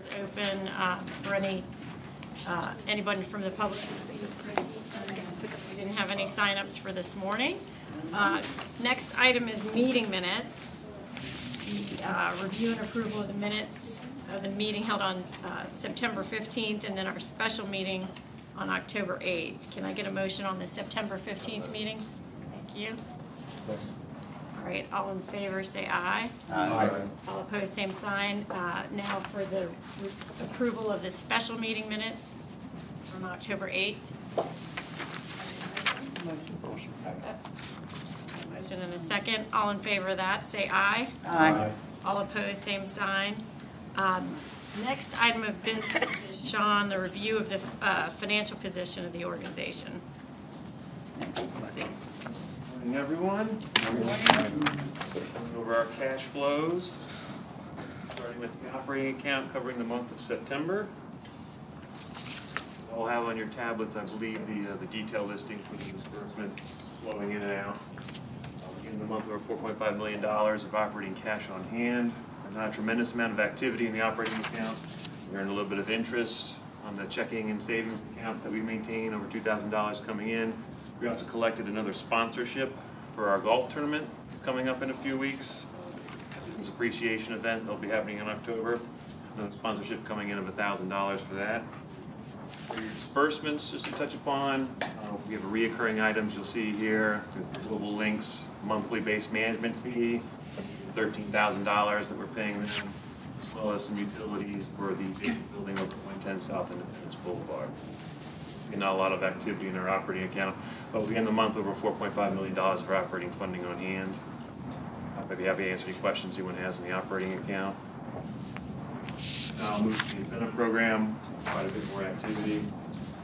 is open for anybody from the public to speak. We didn't have any sign-ups for this morning. Next item is meeting minutes. The review and approval of the minutes of the meeting held on September 15th, and then our special meeting on October 8th. Can I get a motion on the September 15th meeting? Thank you. All right, all in favor say aye. Aye. All opposed, same sign. Now for the approval of the special meeting minutes from October 8th. Motion and a second. All in favor of that say aye. Aye. All opposed, same sign. Next item of business is, Sean, the review of the financial position of the organization. Morning, everyone. Going over our cash flows, starting with the operating account covering the month of September. You'll have on your tablets, I believe, the detail listing for the disbursements flowing in and out. In the month, over $4.5 million of operating cash on hand. Not a tremendous amount of activity in the operating account. We earned a little bit of interest on the checking and savings accounts that we maintain, over $2,000 coming in. We also collected another sponsorship for our golf tournament coming up in a few weeks. Business appreciation event that'll be happening in October. Another sponsorship coming in of $1,000 for that. For your disbursements, just to touch upon, we have reoccurring items you'll see here. Global Links monthly base management fee, $13,000 that we're paying them, as well as some utilities for the building over 110 South Independence Boulevard. Not a lot of activity in our operating account, but we end the month over $4.5 million of operating funding on hand. I'd be happy to answer any questions anyone has in the operating account. Now I'll move to the incentive program, quite a bit more activity.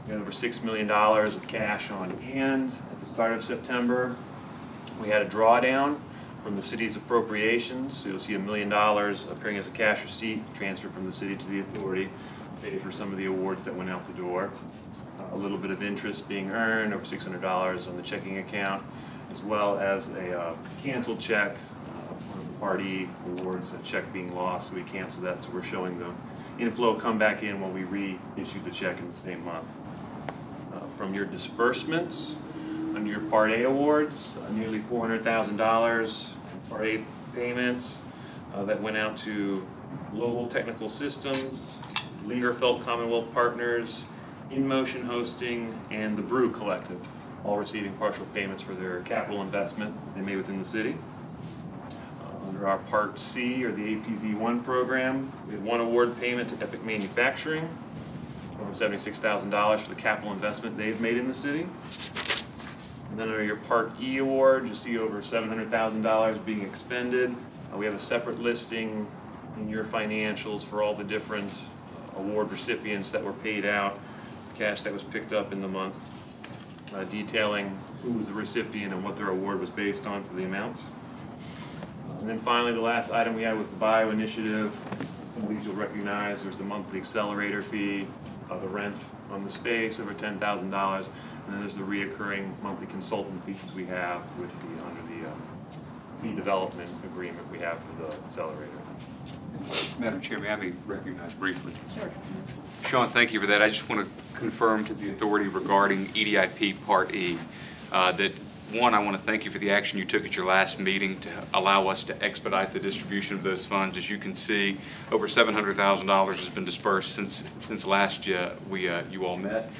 We had over $6 million of cash on hand at the start of September. We had a drawdown from the city's appropriations, so you'll see $1 million appearing as a cash receipt transferred from the city to the authority, paid for some of the awards that went out the door. A little bit of interest being earned, over $600 on the checking account, as well as a canceled check, one of the party awards, a check being lost, so we canceled that, so we're showing the inflow come back in when we reissue the check in the same month. From your disbursements, under your Part A awards, nearly $400,000 in Part A payments that went out to Global Technical Systems, Lingerfeld Commonwealth Partners, In Motion Hosting, and the Brew Collective, all receiving partial payments for their capital investment they made within the city. Under our Part C, or the APZ1 program, we had one award payment to Epic Manufacturing, over $76,000 for the capital investment they've made in the city. And then under your Part E award, you'll see over $700,000 being expended. We have a separate listing in your financials for all the different award recipients that were paid out, cash that was picked up in the month, detailing who was the recipient and what their award was based on for the amounts. And then finally, the last item we had was the bio initiative. Some of these you'll recognize. There's the monthly accelerator fee, the rent on the space, over $10,000, and then there's the reoccurring monthly consultant fees we have with under the fee development agreement we have for the accelerator. Madam Chair, may I be recognized briefly? Sure. Sean, thank you for that. I just want to confirm to the authority regarding EDIP Part E that, one, I want to thank you for the action you took at your last meeting to allow us to expedite the distribution of those funds. As you can see, over $700,000 has been dispersed since last year you all met.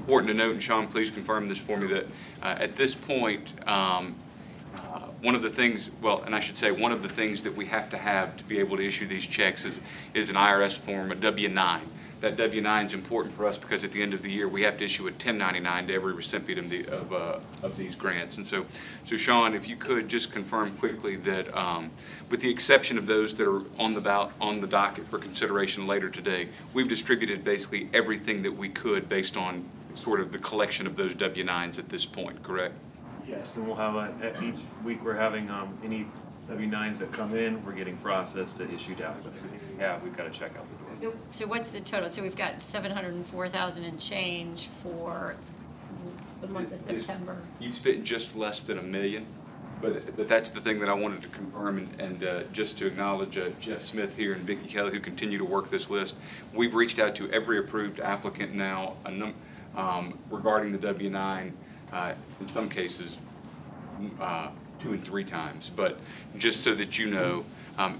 Important to note, and Sean, please confirm this for me, that at this point, one of the things, well, and I should say one of the things that we have to be able to issue these checks is an IRS form, a W-9. That W-9 is important for us because at the end of the year we have to issue a 1099 to every recipient of these grants. And so Sean, if you could just confirm quickly that with the exception of those that are on the docket for consideration later today, we've distributed basically everything that we could based on sort of the collection of those W-9s at this point, correct? Yes, and we'll have at each week we're having any W-9s that come in, we're getting processed to issued out. But everything we have, we've got to check out the door. So what's the total? So we've got $704,000 and change for the month of September. You've spent just less than $1 million But that's the thing that I wanted to confirm, and just to acknowledge Jeff Smith here and Vicki Kelly, who continue to work this list. We've reached out to every approved applicant now regarding the W-9, in some cases 2 and 3 times. But just so that you know,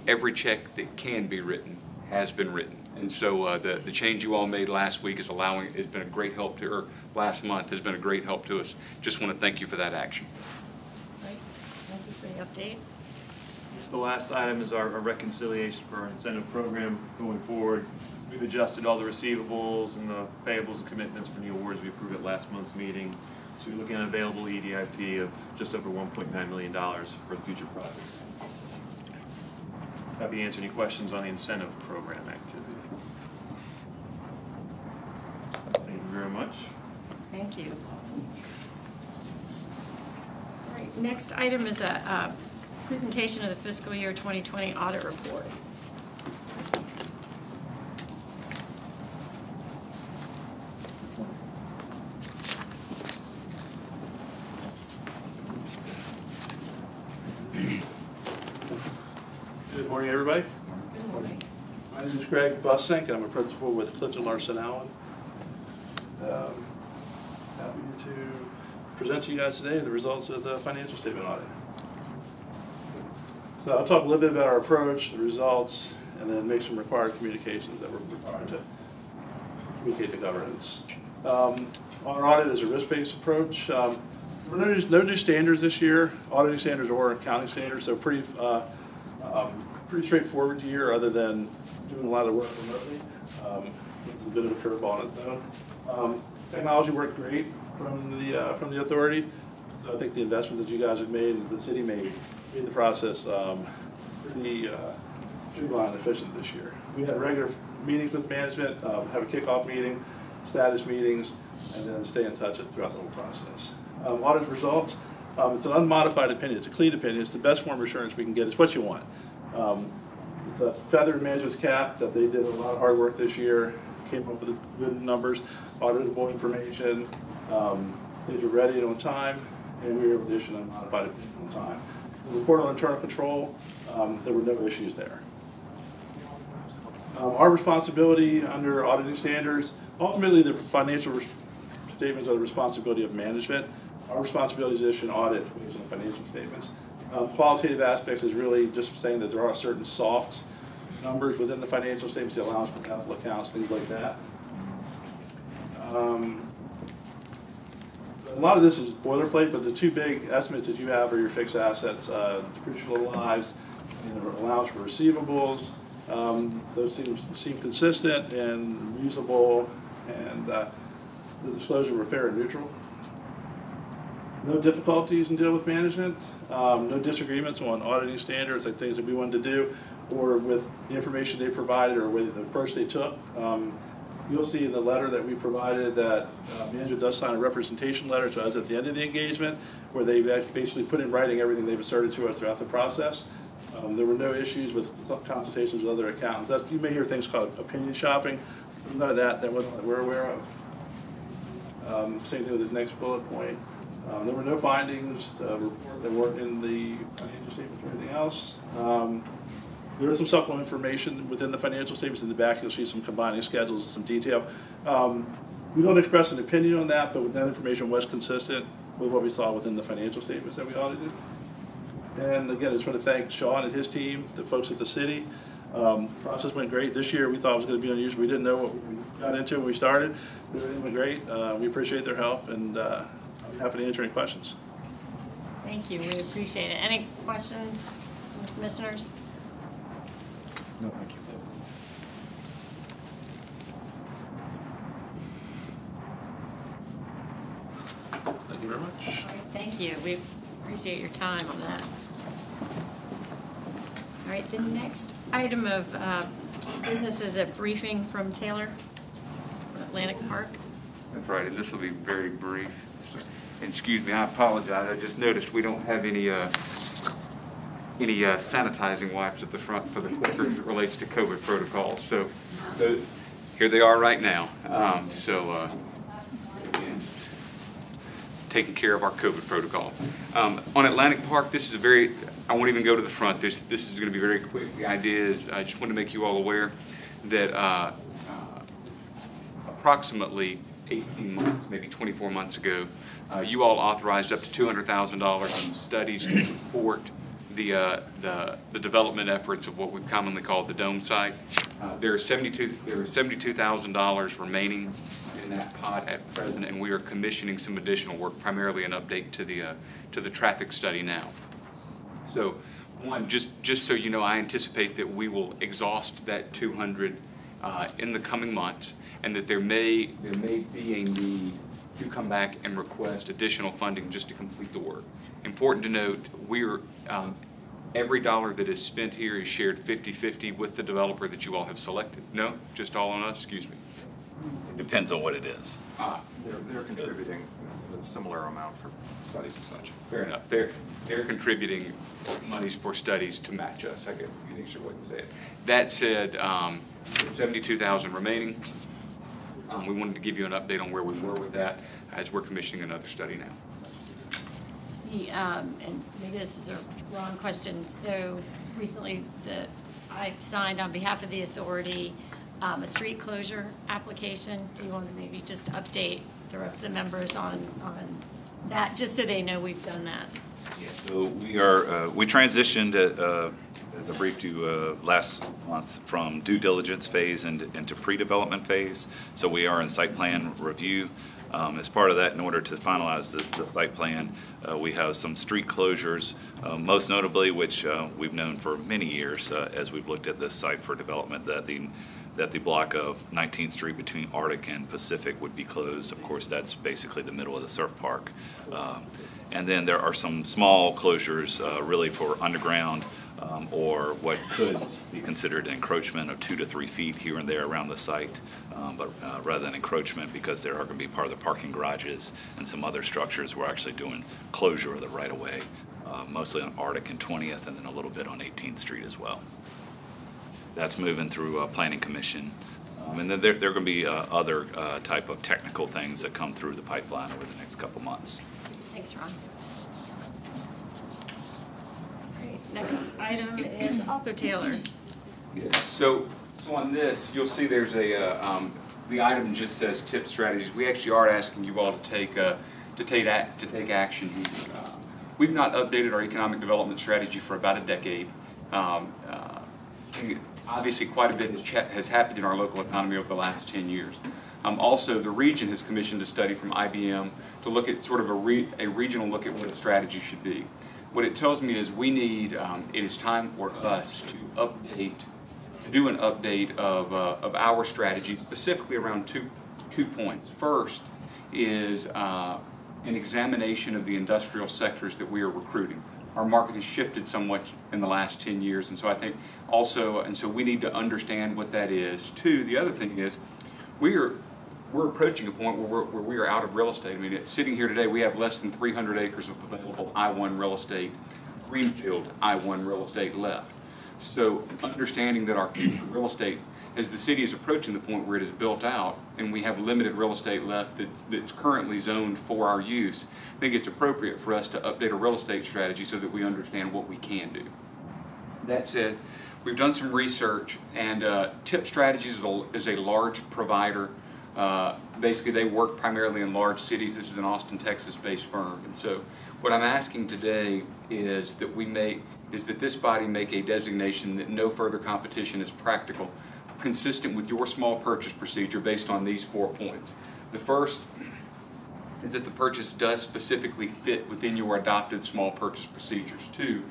every check that can be written has been written. And so the change you all made last week has been a great help to, or last month has been a great help to us. Just want to thank you for that action. Right. Thank you for the update. The last item is our reconciliation for our incentive program going forward. We've adjusted all the receivables and the payables and commitments for the awards we approved at last month's meeting. So we're looking at available EDIP of just over $1.9 million for the future projects. Happy to answer any questions on the incentive program activity. Thank you very much. Thank you. All right, next item is a presentation of the fiscal year 2020 audit report. Good morning, everybody. Good morning. My name is Greg Bussink. I'm a principal with Clifton Larson Allen. Happy to present to you guys today the results of the financial statement audit. So I'll talk a little bit about our approach, the results, and then make some required communications that we're required to communicate to governance. Our audit is a risk-based approach. There are no new standards this year, auditing standards or accounting standards, so pretty straightforward year other than doing a lot of work remotely. It's a bit of a curveball on its own. Technology worked great from the authority, so I think the investment that you guys have made and the city made the process pretty streamlined and efficient this year. We had regular meetings with management, have a kickoff meeting, status meetings, and then stay in touch throughout the whole process. Audit results, it's an unmodified opinion, it's a clean opinion, it's the best form of assurance we can get, it's what you want. It's a feathered management's cap that they did a lot of hard work this year, came up with good numbers, auditable information, things were ready and on time, and we were able to issue an unmodified opinion on time. The report on internal control, there were no issues there. Our responsibility under auditing standards, ultimately the financial statements are the responsibility of management. Our responsibility is to issue an audit based on the financial statements. Qualitative aspects is really just saying that there are certain soft numbers within the financial statements, the allowance for capital accounts, things like that. A lot of this is boilerplate, but the two big estimates that you have are your fixed assets, depreciable lives, and the allowance for receivables. Those seem consistent and reasonable, and the disclosure were fair and neutral. No difficulties in dealing with management, no disagreements on auditing standards, like things that we wanted to do, or with the information they provided or with the approach they took. You'll see in the letter that we provided that management does sign a representation letter to us at the end of the engagement, where they basically put in writing everything they've asserted to us throughout the process. There were no issues with consultations with other accountants. You may hear things called opinion shopping. None of that wasn't what we're aware of. Same thing with this next bullet point. There were no findings that weren't in the financial statements or anything else. There is some supplemental information within the financial statements. In the back, you'll see some combining schedules and some detail. We don't express an opinion on that, but that information was consistent with what we saw within the financial statements that we audited. And again, I just want to thank Sean and his team, the folks at the city. The process went great. This year we thought it was going to be unusual. We didn't know what we got into when we started. Everything went great. We appreciate their help, and I'm happy to answer any questions. Thank you, we appreciate it. Any questions from the commissioners? No, thank you. Thank you very much. All right, thank you. We appreciate your time on that. All right, the next item of business is a briefing from Taylor from Atlantic Park. That's right, and this will be very brief. And excuse me, I apologize. I just noticed we don't have any sanitizing wipes at the front for the clerk as it relates to COVID protocols. So here they are right now. taking care of our COVID protocol. On Atlantic Park, this is I won't even go to the front. This is going to be very quick. The idea is, I just want to make you all aware that approximately 18 months, maybe 24 months ago, you all authorized up to $200,000 in studies to support the development efforts of what we've commonly called the Dome site. There is $72,000 remaining in that pot at present, and we are commissioning some additional work, primarily an update to the traffic study now. So, one, just so you know, I anticipate that we will exhaust that 200 in the coming months, and that there may be a need to come back and request additional funding just to complete the work. Important to note, every dollar that is spent here is shared 50-50 with the developer that you all have selected. No? Just all on us? Excuse me. It depends on what it is. They're contributing a similar amount for studies and such. Fair enough. They're contributing monies for studies to match us. I get an easier way to say it. That said, $72,000 remaining. We wanted to give you an update on where we were with that as we're commissioning another study now. And maybe this is a wrong question. So recently, I signed on behalf of the authority a street closure application. Do you want to maybe just update the rest of the members on that, just so they know we've done that? Yeah, so we transitioned as I briefed you last month from due diligence phase into pre-development phase. So we are in site plan review. As part of that, in order to finalize the site plan, we have some street closures, most notably, which we've known for many years as we've looked at this site for development, that the block of 19th Street between Arctic and Pacific would be closed. Of course, that's basically the middle of the surf park. And then there are some small closures really for underground or what could be considered encroachment of 2 to 3 feet here and there around the site, but rather than encroachment, because there are going to be part of the parking garages and some other structures, we're actually doing closure of the right-of-way, mostly on Arctic and 20th, and then a little bit on 18th Street as well. That's moving through Planning Commission. And then there are going to be other type of technical things that come through the pipeline over the next couple months. Thanks, Ron. Great. Next item is also Taylor. Yes. So on this, you'll see there's the item just says tip strategies. We actually are asking you all to take action here. We've not updated our economic development strategy for about a decade. Obviously, quite a bit has happened in our local economy over the last 10 years. Also, the region has commissioned a study from IBM to look at sort of a regional look at what a strategy should be. What it tells me is we need, it is time for us to do an update of our strategy, specifically around two points. First is an examination of the industrial sectors that we are recruiting. Our market has shifted somewhat in the last 10 years, and so I think also, and so we need to understand what that is. Two, the other thing is we're approaching a point where we are out of real estate. I mean, sitting here today, we have less than 300 acres of available I-1 real estate, greenfield I-1 real estate left. So understanding that our future real estate, as the city is approaching the point where it is built out and we have limited real estate left that's currently zoned for our use, I think it's appropriate for us to update a real estate strategy so that we understand what we can do. That said, we've done some research, and Tip Strategies is a large provider. Basically, they work primarily in large cities. This is an Austin, Texas-based firm, and so what I'm asking today is that this body make a designation that no further competition is practical, consistent with your small purchase procedure based on these 4 points. The first is that the purchase does specifically fit within your adopted small purchase procedures. Two,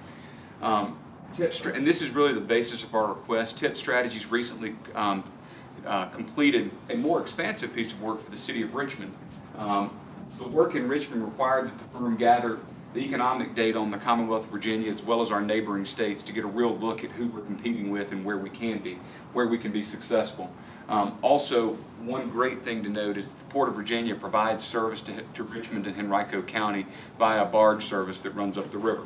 and this is really the basis of our request, Tip Strategies recently completed a more expansive piece of work for the city of Richmond. The work in Richmond required that the firm gather the economic data on the Commonwealth of Virginia as well as our neighboring states to get a real look at who we're competing with and where we can be successful. Also, one great thing to note is that the Port of Virginia provides service to Richmond and Henrico County via a barge service that runs up the river.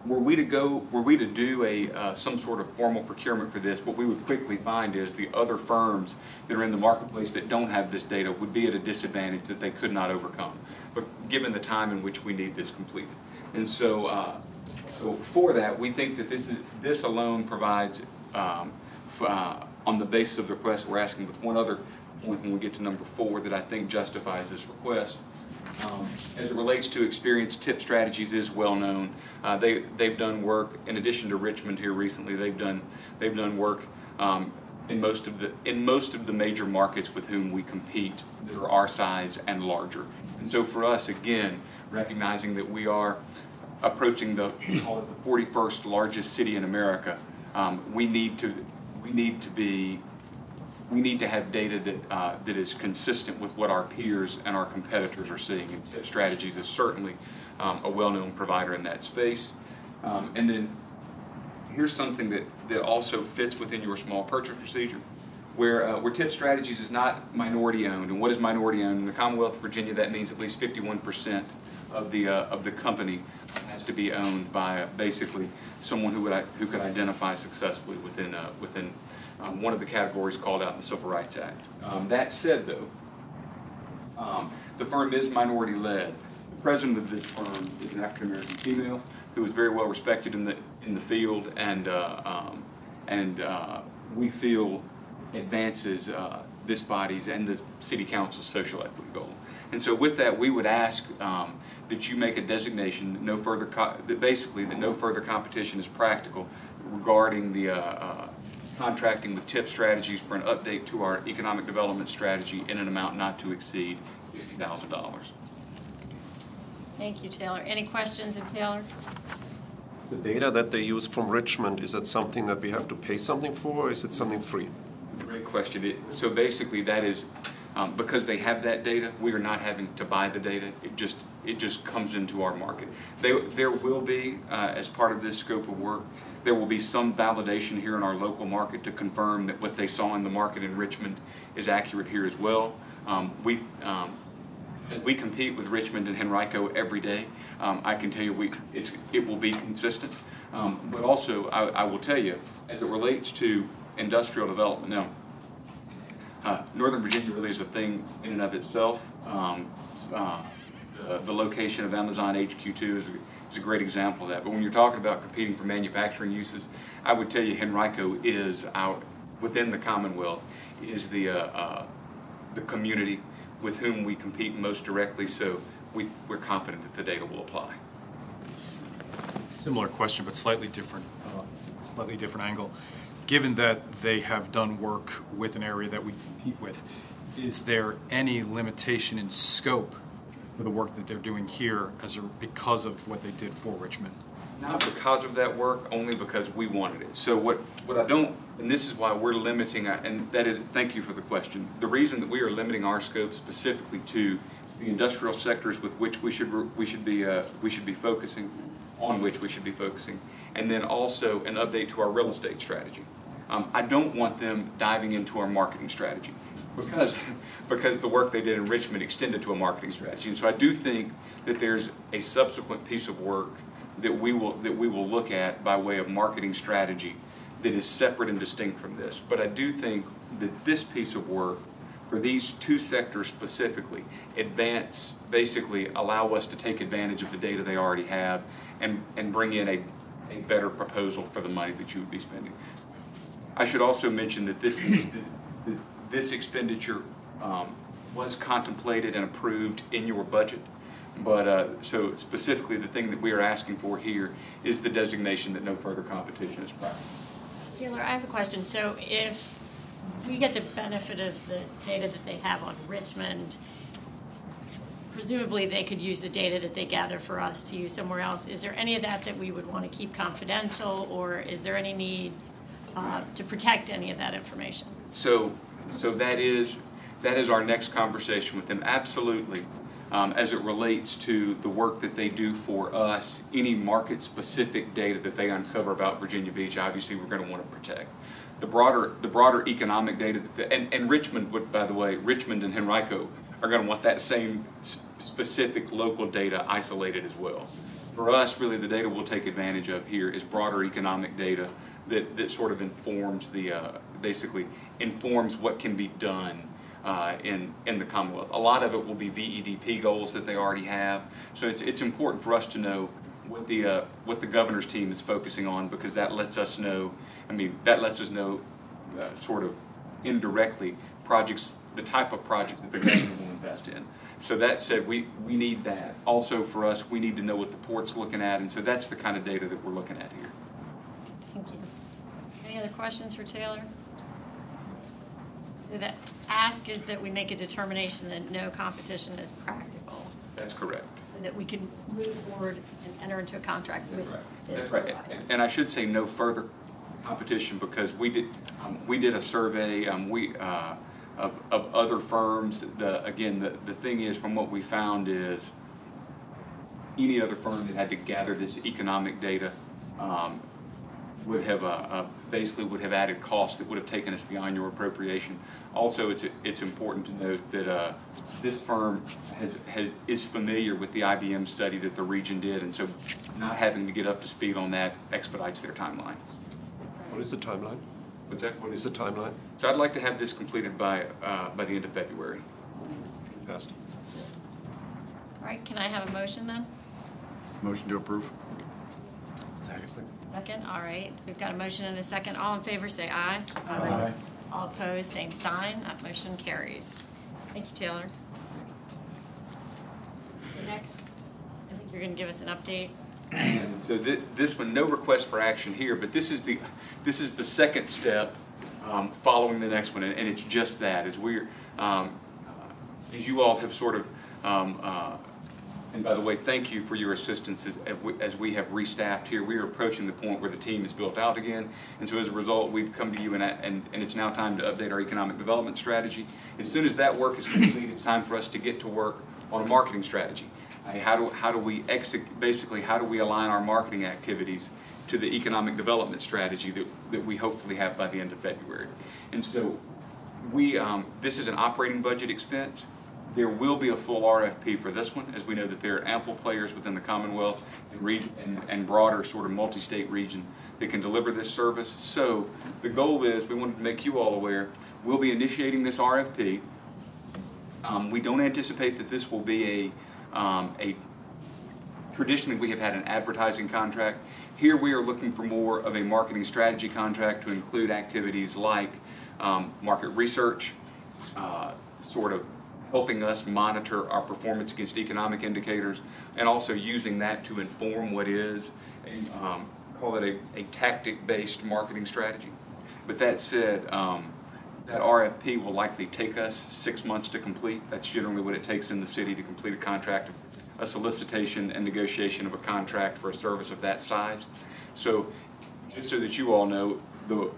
were we to do some sort of formal procurement for this, what we would quickly find is the other firms that are in the marketplace that don't have this data would be at a disadvantage that they could not overcome, but given the time in which we need this completed. And so, so for that, we think that this alone provides, on the basis of the request we're asking, with one other point when we get to number 4 that I think justifies this request. As it relates to experience, Tip Strategies is well known. They've done work in addition to Richmond here recently. They've done work in most of the major markets with whom we compete that are our size and larger. And so for us, again, recognizing that we are approaching the 41st largest city in America, we need to have data that is consistent with what our peers and our competitors are seeing. And Tip Strategies is certainly a well-known provider in that space. And then here's something that also fits within your small purchase procedure, where Tip Strategies is not minority owned. And what is minority owned? In the Commonwealth of Virginia, that means at least 51% of the company has to be owned by basically someone who could identify successfully within one of the categories called out in the Civil Rights Act. That said, though, the firm is minority-led. The president of this firm is an African-American female who is very well respected in the field, and we feel advances this body's and the City Council's social equity goal. And so, with that, we would ask that you make a designation that no further competition is practical regarding the contracting with Tip Strategies for an update to our economic development strategy in an amount not to exceed $50,000. Thank you, Taylor. Any questions of Taylor? The data that they use from Richmond, is that something that we have to pay something for, or is it something free? Great question. So basically that is, because they have that data, we are not having to buy the data. It just comes into our market. There will be, as part of this scope of work, there will be some validation here in our local market to confirm that what they saw in the market in Richmond is accurate here as well. As we compete with Richmond and Henrico every day, I can tell you it will be consistent. But also, I will tell you, as it relates to industrial development, now, Northern Virginia really is a thing in and of itself. The location of Amazon HQ2 is a great example of that. But when you're talking about competing for manufacturing uses, I would tell you Henrico is within the Commonwealth, is the community with whom we compete most directly, so we're confident that the data will apply. Similar question, but slightly different angle. Given that they have done work with an area that we compete with, is there any limitation in scope for the work that they're doing here because of what they did for Richmond? Not because of that work, only because we wanted it. So what I don't, and this is why we're limiting, and that is, thank you for the question. The reason that we are limiting our scope specifically to the industrial sectors with which we should be focusing, and then also an update to our real estate strategy. I don't want them diving into our marketing strategy because the work they did in Richmond extended to a marketing strategy. And so I do think that there's a subsequent piece of work that we will look at by way of marketing strategy that is separate and distinct from this. But I do think that this piece of work for these two sectors specifically basically allow us to take advantage of the data they already have and bring in a better proposal for the money that you would be spending. I should also mention that this expenditure was contemplated and approved in your budget. But so specifically, the thing that we are asking for here is the designation that no further competition is practical. Taylor, I have a question. So if we get the benefit of the data that they have on Richmond, presumably they could use the data that they gather for us to use somewhere else. Is there any of that we would want to keep confidential, or is there any need to protect any of that information? So that is our next conversation with them. Absolutely. As it relates to the work that they do for us, any market-specific data that they uncover about Virginia Beach, obviously we're going to want to protect. The broader economic data, and Richmond, by the way, Richmond and Henrico are going to want that same specific local data isolated as well. For us, really, the data we'll take advantage of here is broader economic data that sort of informs basically informs what can be done in the Commonwealth. A lot of it will be VEDP goals that they already have. So it's important for us to know what the governor's team is focusing on, because that lets us know. That lets us know sort of indirectly the type of project that the governor will invest in. So that said, we need that. Also for us, we need to know what the port's looking at, and so that's the kind of data that we're looking at here. Thank you. Any other questions for Taylor? So the ask is that we make a determination that no competition is practical, That's correct. so that we can move forward and enter into a contract with this That's right. provider. And I should say no further competition, because we did a survey of other firms. The thing is, from what we found is any other firm that had to gather this economic data would have basically would have added costs that would have taken us beyond your appropriation. Also, it's important to note that this firm is familiar with the IBM study that the region did, and so not having to get up to speed on that expedites their timeline. What is the timeline? What's that? What is the timeline? So I'd like to have this completed by the end of February. Fast. All right, can I have a motion then? Motion to approve? Second, all right. We've got a motion and a second. All in favor, say aye. Aye. All opposed, same sign. That motion carries. Thank you, Taylor. The next, I think you're going to give us an update. And so this one, no request for action here, but this is the second step following the next one, and it's just that, as we're as you all have sort of and by the way, thank you for your assistance as we have restaffed here. We are approaching the point where the team is built out again, and so as a result, we've come to you, and it's now time to update our economic development strategy. As soon as that work is complete, it's time for us to get to work on a marketing strategy. How do we basically how do we align our marketing activities to the economic development strategy that we hopefully have by the end of February? And so this is an operating budget expense. There will be a full RFP for this one, as we know that there are ample players within the Commonwealth and broader sort of multi-state region that can deliver this service. So the goal is, we wanted to make you all aware, we'll be initiating this RFP. We don't anticipate that this will be traditionally we have had an advertising contract. Here we are looking for more of a marketing strategy contract to include activities like market research, sort of helping us monitor our performance against economic indicators, and also using that to inform what is, call it a tactic-based marketing strategy. But that said, that RFP will likely take us 6 months to complete. That's generally what it takes in the city to complete a contract, a solicitation and negotiation of a contract for a service of that size. So just so that you all know, we're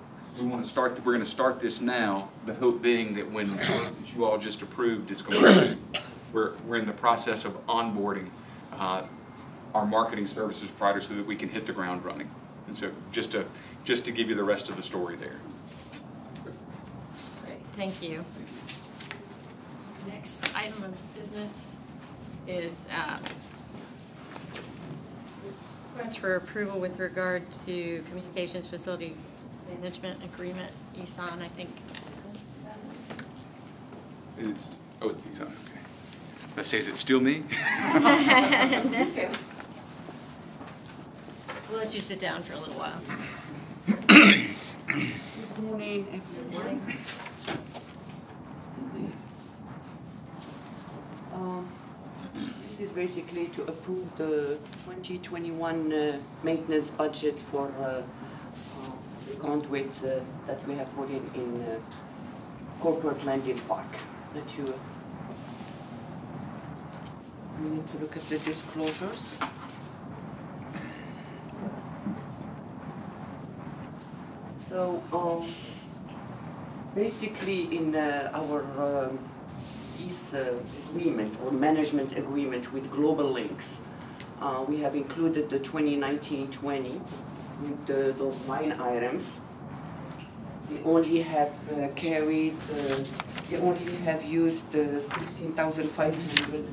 going to start this now, the hope being that when the work that you all just approved is complete, we're in the process of onboarding our marketing services provider so that we can hit the ground running. And so just to give you the rest of the story there. Great, thank you. Next item of business is request for approval with regard to communications facility management agreement, ESON, I think. It's ESON, okay. Let's say, is it still me? We'll let you sit down for a little while. Good morning, everyone. This is basically to approve the 2021 maintenance budget for the conduit that we have put in Corporate Landing Park. We need to look at the disclosures. So basically in our lease agreement or management agreement with Global Links, we have included the 2019-20 with those line items. We only have we only have used 16,500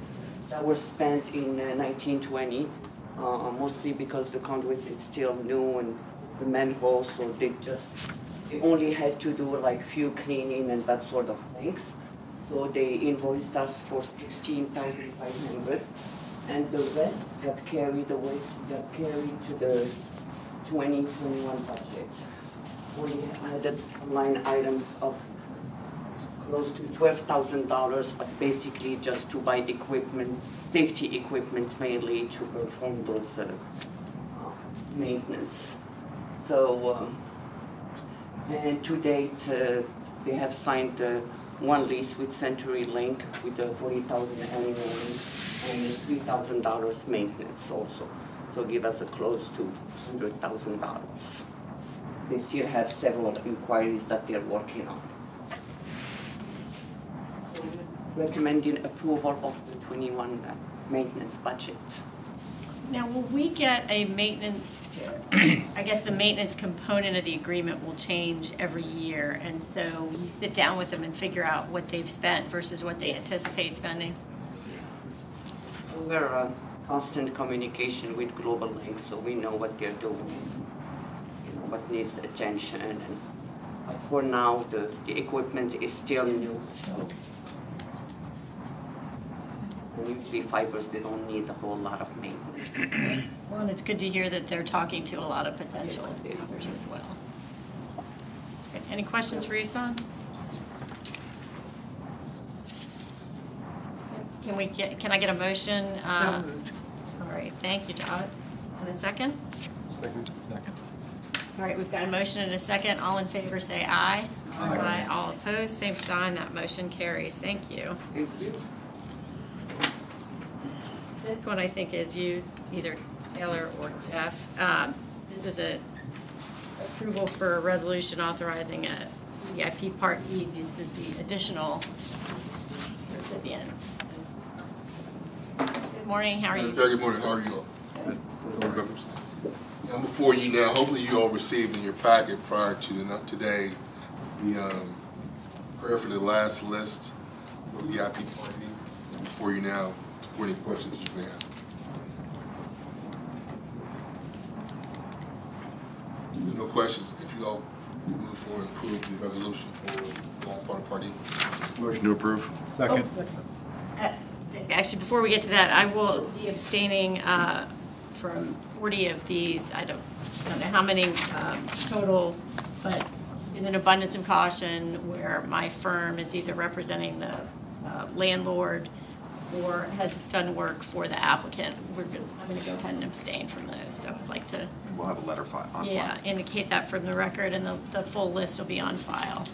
that were spent in 19-20. mostly because the conduit is still new and the manhole, so they only had to do like few cleaning and that sort of things. So they invoiced us for $16,500, and the rest got carried to the 2021 budget. We added line items of close to $12,000, but basically just to buy equipment, safety equipment mainly to perform those maintenance. So, and to date, they have signed one lease with CenturyLink with the $40,000 annually and $3,000 maintenance also. So give us a close to $100,000. They still have several inquiries that they're working on. So we're recommending approval of the 21 maintenance budget. Now, will we get a maintenance, I guess the maintenance component of the agreement will change every year, and so you sit down with them and figure out what they've spent versus what they anticipate spending? We're in constant communication with Global Link, so we know what they're doing, what needs attention. But for now, the equipment is still new. So. And usually fibers, they don't need a whole lot of maintenance. Well, and it's good to hear that they're talking to a lot of potential users as well. Okay, any questions for Isan? Can I get a motion? All right, thank you, Todd. And a second? Second. All right, we've got a motion and a second. All in favor say aye. Aye. All opposed, same sign. That motion carries. Thank you. Thank you. This one I think is you, either Taylor or Jeff. This is a approval for a resolution authorizing a VIP Part E. This is the additional recipients. Good morning, how are you? Very good morning, how are you all? Board members. I'm before you now. Hopefully you all received in your packet prior to today the prayer for the last list for the VIP Part E. I'm before you now for any questions you may have. If no questions, if you all move forward and approve the resolution for the last part of Part E. Motion to approve. Second. Actually, before we get to that, I will be abstaining from 40 of these. I don't know how many total, but in an abundance of caution where my firm is either representing the landlord or has done work for the applicant, I'm going to go ahead and abstain from those. So I'd like to We'll have a letter on file. indicate that from the record, and the full list will be on file.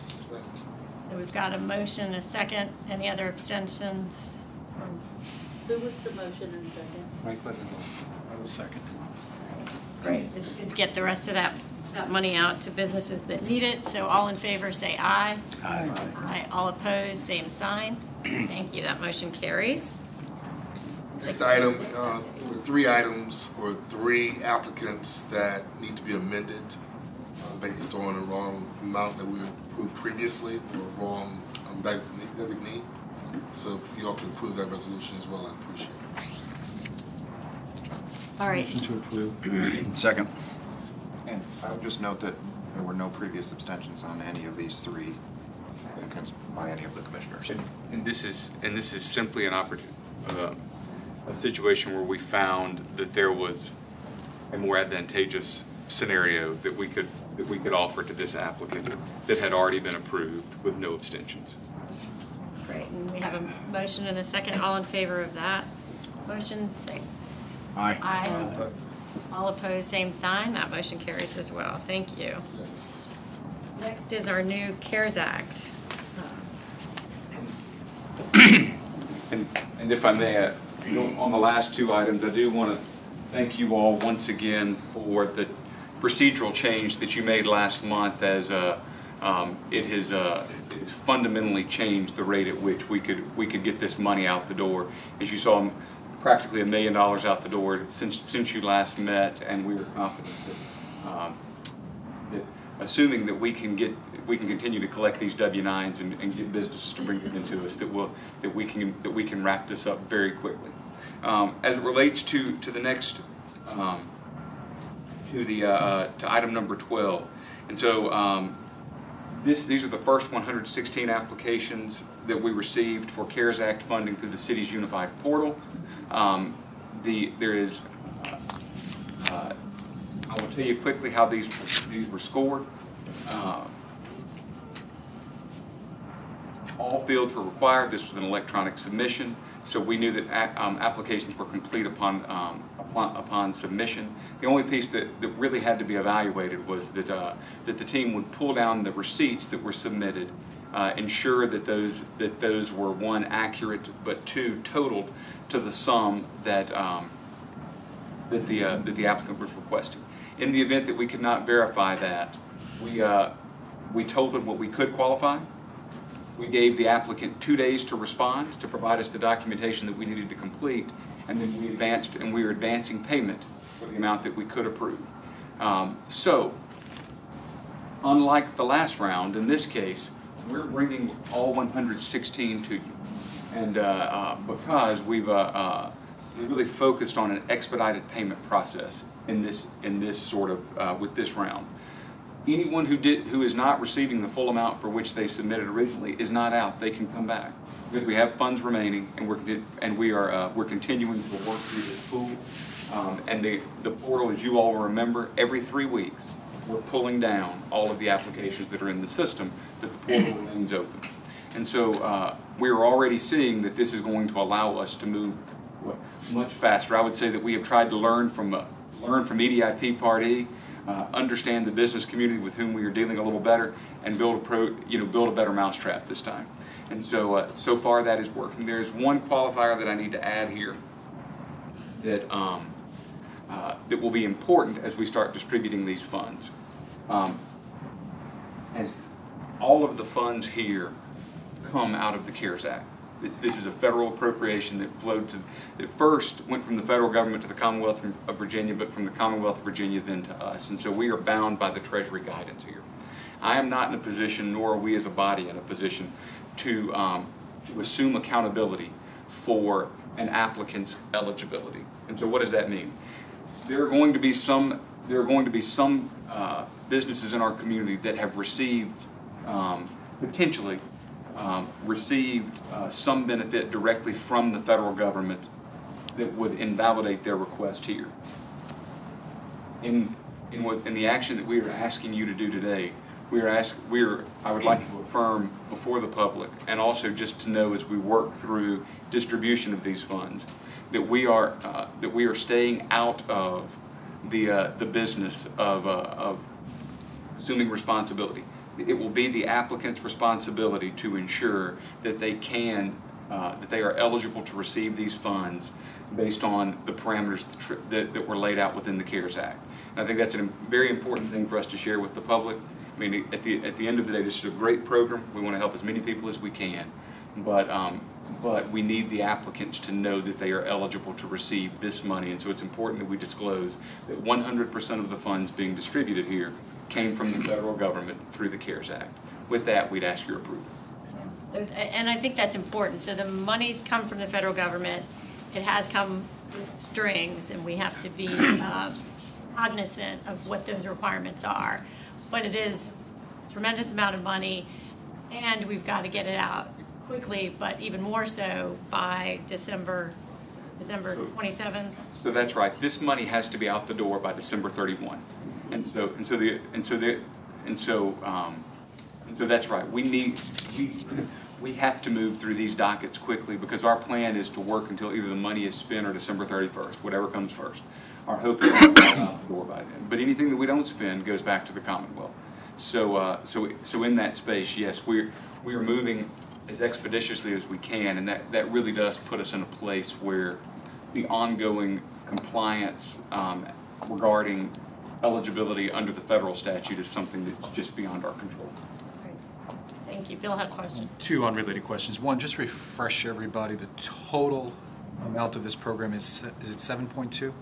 So we've got a motion, a second. Any other abstentions? Who was the motion and second? I was second. Great. It's good to get the rest of that money out to businesses that need it. So all in favor say aye. Aye. Aye. All opposed, same sign. Thank you. That motion carries. Next item, three items or three applicants that need to be amended based on a wrong amount that we approved previously or wrong designee. So if you all can approve that resolution as well, I'd appreciate it. All right. Motion to approve. Second. And I would just note that there were no previous abstentions on any of these three applicants by any of the commissioners. And this is simply an opportunity, a situation where we found that there was a more advantageous scenario that we could offer to this applicant that had already been approved with no abstentions. Great. And we have a motion and a second. All in favor of that motion, say Aye. aye. All opposed, same sign. That motion carries as well. Thank you. Yes. Next is our new CARES Act. And if I may, on the last two items, I do want to thank you all once again for the procedural change that you made last month, as it has fundamentally changed the rate at which we could get this money out the door. As you saw, practically $1 million out the door since you last met, and we were confident that assuming that we can continue to collect these W-9s and get businesses to bring them into us, that we can wrap this up very quickly. As it relates to the next to item number 12. And so these are the first 116 applications that we received for CARES Act funding through the city's unified portal. There is, I will tell you quickly how these were scored. All fields were required. This was an electronic submission, so we knew that applications were complete upon submission. The only piece that really had to be evaluated was that the team would pull down the receipts that were submitted, ensure that those were, one, accurate, but two, totaled to the sum that the applicant was requesting. In the event that we could not verify that, we totaled what we could qualify. We gave the applicant 2 days to respond, to provide us the documentation that we needed to complete, and then we were advancing payment for the amount that we could approve. So, unlike the last round, in this case, we're bringing all 116 to you, and because we really focused on an expedited payment process in this sort of with this round. Anyone who is not receiving the full amount for which they submitted originally is not out. They can come back because we have funds remaining, and we're continuing to work through this pool. And the portal, as you all remember, every 3 weeks we're pulling down all of the applications that are in the system, that the portal remains open. And so we're already seeing that this is going to allow us to move much faster. I would say that we have tried to learn from EDIP Part E. Understand the business community with whom we are dealing a little better, and build a better mousetrap this time. And so so far that is working. There is one qualifier that I need to add here that that will be important as we start distributing these funds. As all of the funds here come out of the CARES Act. This is a federal appropriation that first went from the federal government to the Commonwealth of Virginia, but from the Commonwealth of Virginia then to us. And so we are bound by the Treasury guidance here. I am not in a position, nor are we as a body in a position, to assume accountability for an applicant's eligibility. And so what does that mean? There are going to be some businesses in our community that have received potentially received some benefit directly from the federal government that would invalidate their request here. In the action that we are asking you to do today, I would like to affirm before the public, and also just to know as we work through distribution of these funds, that we are staying out of the business of assuming responsibility. It will be the applicant's responsibility to ensure that they are eligible to receive these funds based on the parameters that were laid out within the CARES Act. And I think that's a very important thing for us to share with the public. I mean, at the end of the day, this is a great program. We want to help as many people as we can, but we need the applicants to know that they are eligible to receive this money. And so it's important that we disclose that 100% of the funds being distributed here came from the federal government through the CARES Act. With that, we'd ask your approval. So, and I think that's important. So the money's come from the federal government. It has come with strings, and we have to be cognizant of what those requirements are. But it is a tremendous amount of money, and we've got to get it out quickly, but even more so by December 27th. So that's right. This money has to be out the door by December 31. And so that's right. We have to move through these dockets quickly because our plan is to work until either the money is spent or December 31st, whatever comes first. Our hope is to get it out the door by then. But anything that we don't spend goes back to the Commonwealth. So in that space, yes, we are moving as expeditiously as we can, and that really does put us in a place where the ongoing compliance regarding eligibility under the federal statute is something that's just beyond our control. Great. Thank you. Bill had a question. Two unrelated questions. One, just refresh everybody, the total amount of this program is it 7.2?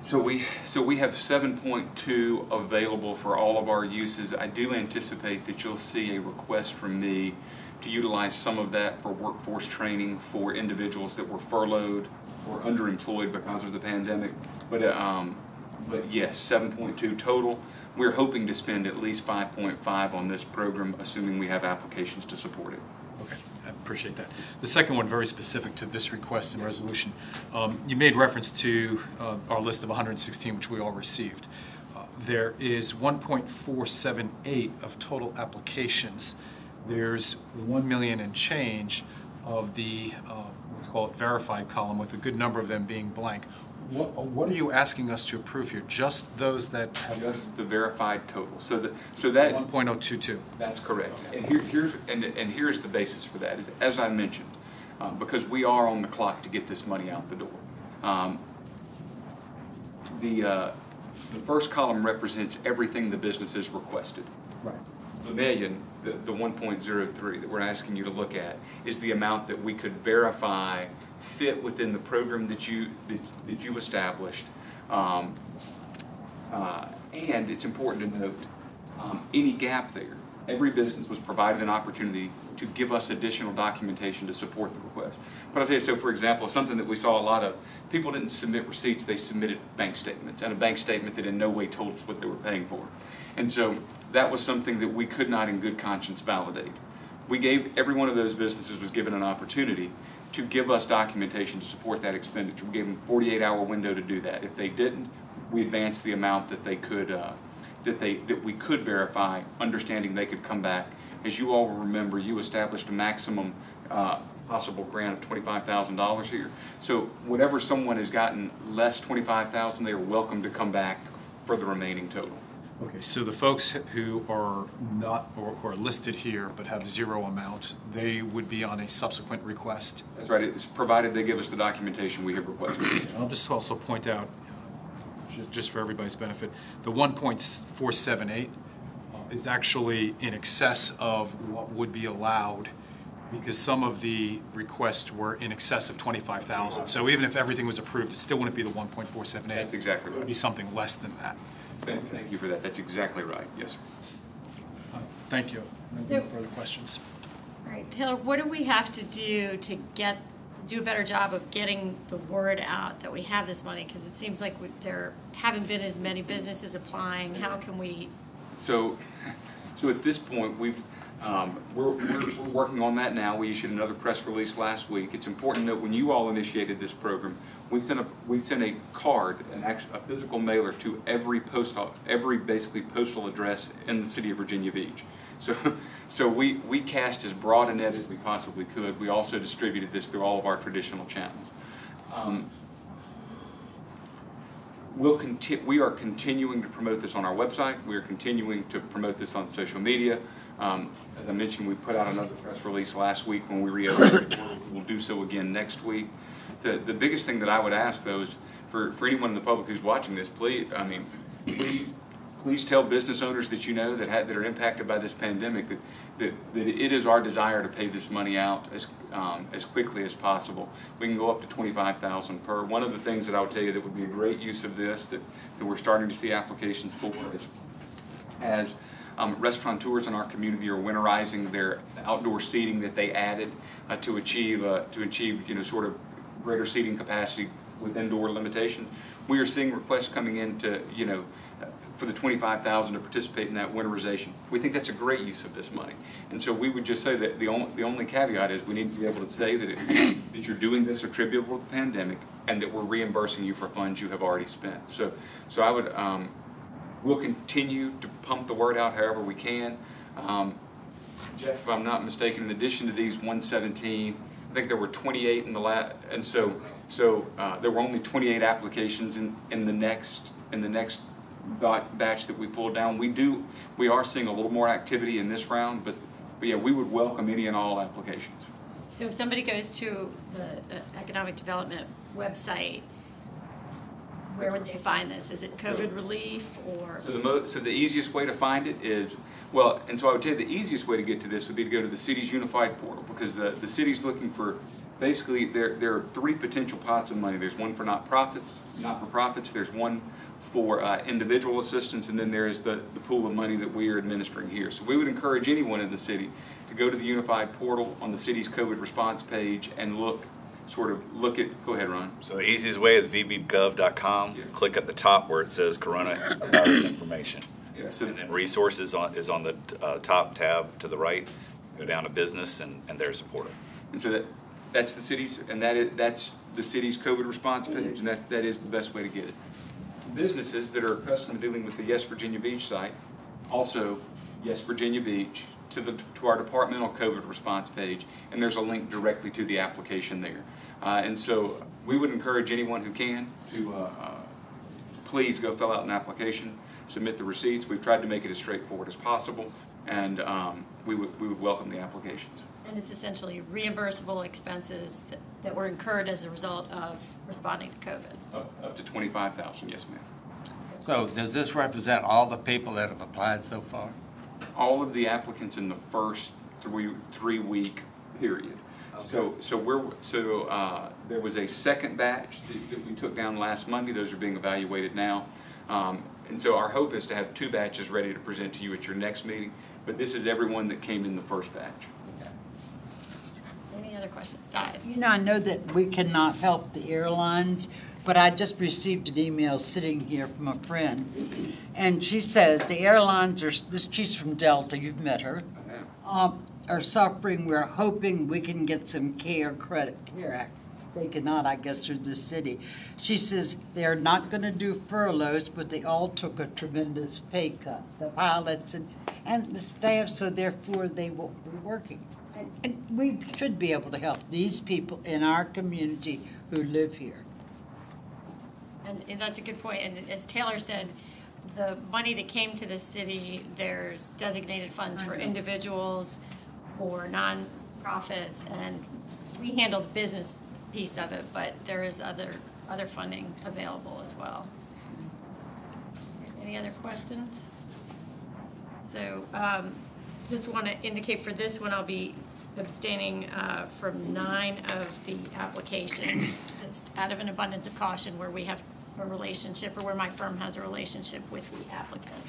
So we have 7.2 available for all of our uses. I do anticipate that you'll see a request from me to utilize some of that for workforce training for individuals that were furloughed or underemployed because of the pandemic. But But yes, 7.2 total. We're hoping to spend at least 5.5 on this program, assuming we have applications to support it. Okay, I appreciate that. The second one, very specific to this request and resolution. You made reference to our list of 116, which we all received. There is 1.478 of total applications. There's 1 million and change of the, let's call it verified column, with a good number of them being blank. What are you asking us to approve here? Just those that have... Just the verified total. So that 1.022. That's correct. And here's the basis for that. Is, as I mentioned, because we are on the clock to get this money out the door. The first column represents everything the business has requested. Right. The million, the 1.03 that we're asking you to look at, is the amount that we could verify fit within the program that you established. And it's important to note any gap there. Every business was provided an opportunity to give us additional documentation to support the request. But I'll tell you, so for example, something that we saw a lot of, people didn't submit receipts, they submitted bank statements, and a bank statement that in no way told us what they were paying for. And so that was something that we could not in good conscience validate. We gave, every one of those businesses was given an opportunity to give us documentation to support that expenditure. We gave them a 48-hour window to do that. If they didn't, we advanced the amount that they could, that we could verify, understanding they could come back. As you all will remember, you established a maximum possible grant of $25,000 here. So whatever someone has gotten less $25,000, they are welcome to come back for the remaining total. Okay, so the folks who are not, or who are listed here but have zero amount, they would be on a subsequent request? That's right. It's provided they give us the documentation we have requested. I'll just also point out, just for everybody's benefit, the 1.478 is actually in excess of what would be allowed, because some of the requests were in excess of 25,000. So even if everything was approved, it still wouldn't be the 1.478. That's exactly right. It would be something less than that. Thank you for that. That's exactly right. Yes, sir. Thank you. No further questions. All right, Taylor, what do we have to do to do a better job of getting the word out that we have this money? Because it seems like there haven't been as many businesses applying. How can we? So at this point, we're working on that now. We issued another press release last week. It's important to note, when you all initiated this program, we sent a card, a physical mailer to every basically postal address in the city of Virginia Beach. So we cast as broad a net as we possibly could. We also distributed this through all of our traditional channels. We are continuing to promote this on our website. We are continuing to promote this on social media. As I mentioned, we put out another press release last week when we reopened the portal. We'll do so again next week. The biggest thing that I would ask, though, is for anyone in the public who's watching this, please tell business owners that you know that are impacted by this pandemic that it is our desire to pay this money out as quickly as possible. We can go up to $25,000 per. One of the things that I would tell you that would be a great use of this that we're starting to see applications for is as restaurateurs in our community are winterizing their outdoor seating that they added to achieve sort of greater seating capacity with indoor limitations. We are seeing requests coming in to for the $25,000 to participate in that winterization. We think that's a great use of this money, and so we would just say that the only caveat is we need to be able to say that you're doing this attributable to the pandemic, and that we're reimbursing you for funds you have already spent. So I would we'll continue to pump the word out however we can. Jeff, if I'm not mistaken, in addition to these 117, I think there were 28 in the last, and so there were only 28 applications in the next batch that we pulled down. We are seeing a little more activity in this round, but yeah, we would welcome any and all applications. So if somebody goes to the Economic Development website, where would they find this? Is it COVID relief or? So the easiest way to find it is, well, and so I would tell you the easiest way to get to this would be to go to the city's unified portal, because the city's looking for, basically there are three potential pots of money. There's one for not-for-profits, there's one for individual assistance, and then there is the pool of money that we are administering here. So we would encourage anyone in the city to go to the unified portal on the city's COVID response page and look sort of look at, go ahead, Ron. So the easiest way is vbgov.com. Yeah. Click at the top where it says coronavirus information. Yeah, so And then resources is on the top tab to the right. Go down to business and there's a portal. And so that's the city's, and that's the city's COVID response page, and that is the best way to get it. Businesses that are accustomed to dealing with the Yes Virginia Beach site, also Yes Virginia Beach, to our departmental COVID response page, and there's a link directly to the application there. And so we would encourage anyone who can to please go fill out an application, submit the receipts. We've tried to make it as straightforward as possible, and we would welcome the applications. And it's essentially reimbursable expenses that were incurred as a result of responding to COVID. Up to 25,000, yes, ma'am. So does this represent all the people that have applied so far? All of the applicants in the first three-week period. Okay. So there was a second batch that we took down last Monday. Those are being evaluated now. And so our hope is to have 2 batches ready to present to you at your next meeting. But this is everyone that came in the first batch. Any other questions? Diane? You know, I know that we cannot help the airlines, but I just received an email sitting here from a friend, and she says the airlines are, she's from Delta, you've met her, are suffering. We're hoping we can get some CARE Act. They cannot, I guess, through the city. She says they're not going to do furloughs, but they all took a tremendous pay cut, the pilots and the staff, so therefore they won't be working. And we should be able to help these people in our community who live here. And that's a good point. And as Taylor said, the money that came to the city, there's designated funds for individuals, for nonprofits, and we handle the business piece of it, but there is other funding available as well. Any other questions? So just want to indicate for this one, I'll be abstaining from 9 of the applications, just out of an abundance of caution where we have a relationship, or where my firm has a relationship with the applicant.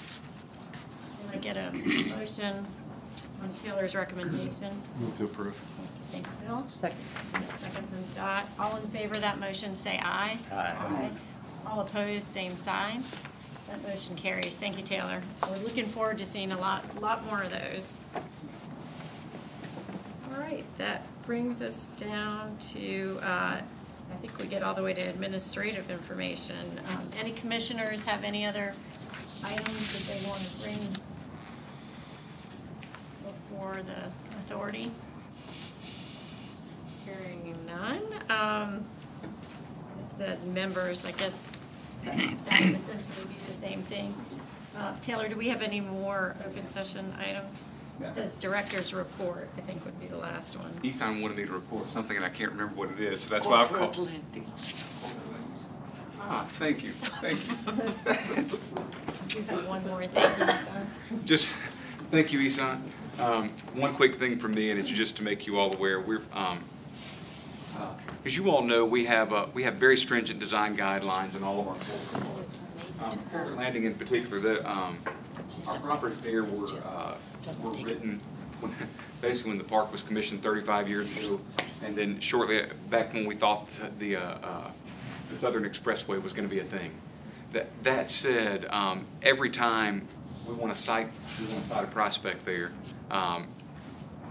Can I get a motion on Taylor's recommendation? Move to approve. Thank you, Bill. Second. Second from Dot. All in favor of that motion, say aye. Aye. All opposed, same sign. That motion carries. Thank you, Taylor. We're looking forward to seeing a lot more of those. All right, that brings us down to, I think we get all the way to administrative information. Any commissioners have any other items that they want to bring before the authority? Hearing none. It says members, I guess that would essentially be the same thing. Taylor, do we have any more open session items? It says director's report, I think would be the last one. Ethan wanted me to report something, and I can't remember what it is, so that's why I've called. Thank you, thank you. We've had one more thing. Just, thank you, Isan. One quick thing from me, and it's just to make you all aware, we're, as you all know, we have very stringent design guidelines in all of our corporate landing in particular. Our properties there were written basically when the park was commissioned 35 years ago, and then shortly back when we thought the Southern Expressway was going to be a thing. That said, every time we want to site a prospect there,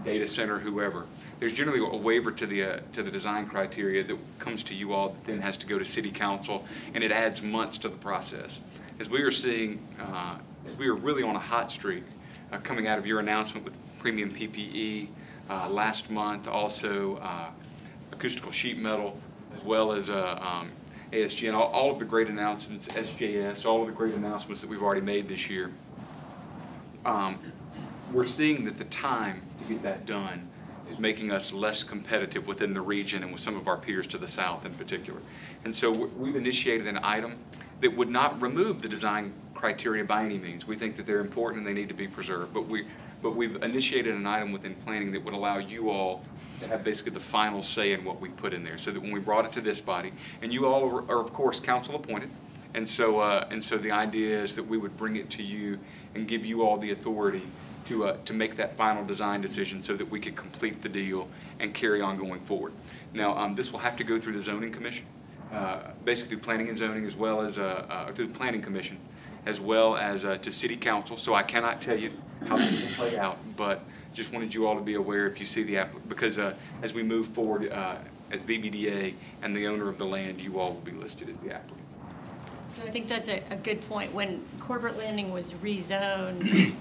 data center, whoever, there's generally a waiver to the design criteria that comes to you all that then has to go to City Council, and it adds months to the process. As we are seeing, as we are really on a hot streak coming out of your announcement with premium PPE last month, also acoustical sheet metal, as well as ASG, and all of the great announcements, SJS, all of the great announcements that we've already made this year. We're seeing that the time to get that done is making us less competitive within the region and with some of our peers to the south in particular. And so we've initiated an item that would not remove the design criteria by any means. We think that they're important and they need to be preserved, but we've initiated an item within planning that would allow you all to have basically the final say in what we put in there, so that when we brought it to this body, and you all are of course council appointed, and so the idea is that we would bring it to you and give you all the authority to make that final design decision so that we could complete the deal and carry on going forward. Now, this will have to go through the zoning commission, basically planning and zoning, as well as through the planning commission, as well as to city council. So I cannot tell you how this will play out, but just wanted you all to be aware if you see the because as we move forward as VBDA and the owner of the land, you all will be listed as the applicant. So I think that's a good point. When Corporate Landing was rezoned,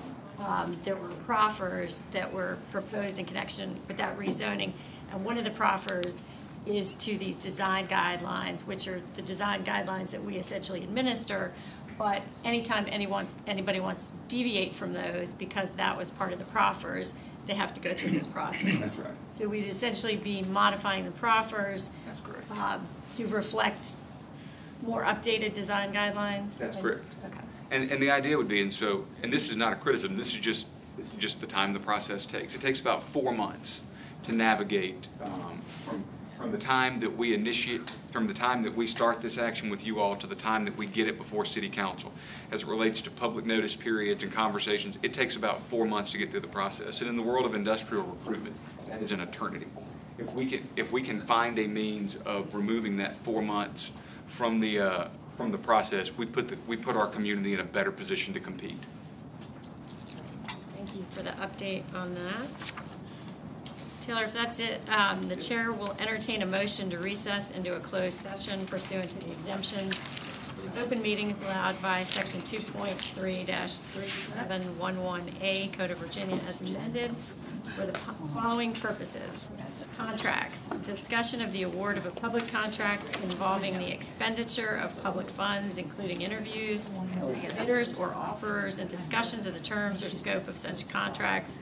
there were proffers that were proposed in connection with that rezoning, and one of the proffers is to these design guidelines, which are the design guidelines that we essentially administer. But anytime anybody wants to deviate from those, because that was part of the proffers, they have to go through this process. That's right. So we'd essentially be modifying the proffers. That's correct. To reflect more updated design guidelines. That's correct. Okay. And the idea would be, and this is not a criticism, this is just the time the process takes. It takes about 4 months to navigate from the time that we initiate, from the time that we start this action with you all to the time that we get it before City Council. As it relates to public notice periods and conversations, it takes about 4 months to get through the process. And in the world of industrial recruitment, that is an eternity. If we can find a means of removing that 4 months from the process, we put our community in a better position to compete. Thank you for the update on that. Taylor, if that's it, the chair will entertain a motion to recess into a closed session pursuant to the exemptions. Open meetings allowed by section 2.3-3711A Code of Virginia as amended for the following purposes. Contracts, discussion of the award of a public contract involving the expenditure of public funds, including interviews, bidders or offerers, and discussions of the terms or scope of such contracts,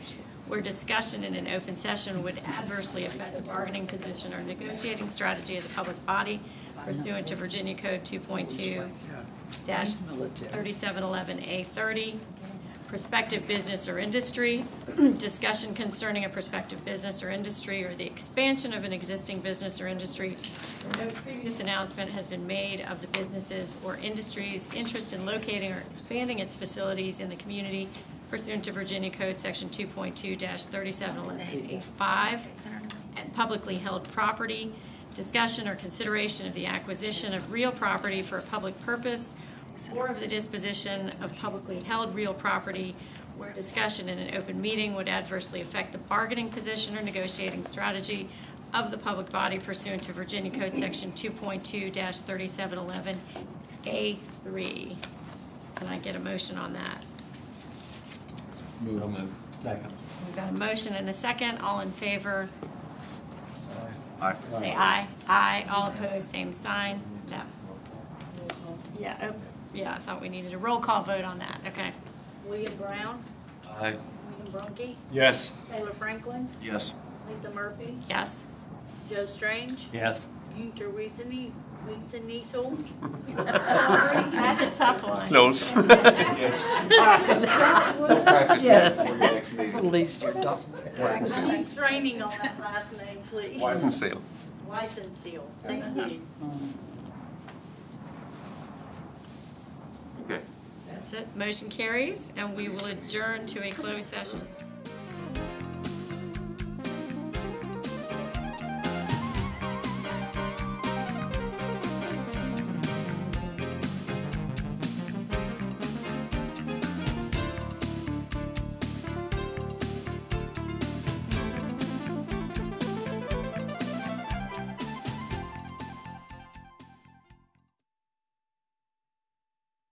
where discussion in an open session would adversely affect the bargaining position or negotiating strategy of the public body pursuant to Virginia Code 2.2-3711A30. Prospective business or industry, discussion concerning a prospective business or industry or the expansion of an existing business or industry. No previous announcement has been made of the businesses or industries' interest in locating or expanding its facilities in the community pursuant to Virginia Code Section 2.2-3711A5, and publicly held property, discussion or consideration of the acquisition of real property for a public purpose or of the disposition of publicly held real property where discussion in an open meeting would adversely affect the bargaining position or negotiating strategy of the public body pursuant to Virginia Code Section 2.2-3711A3. Can I get a motion on that? Move. Second. We've got a motion and a second. All in favor? Aye. Say aye. Aye. All opposed, same sign. No. Yeah, oh, yeah, I thought we needed a roll call vote on that. Okay. William Brown, Aye. William Brunke, Yes. Taylor Franklin, Yes. Lisa Murphy, Yes. Joe Strange, Yes. Gunter Wiesenhuisel. That's a tough one. Close. Yes. At least you're done. Need training on that last name, please. Weisensale. Weisenseel. Thank you. Okay. That's it. Motion carries, and we will adjourn to a closed session.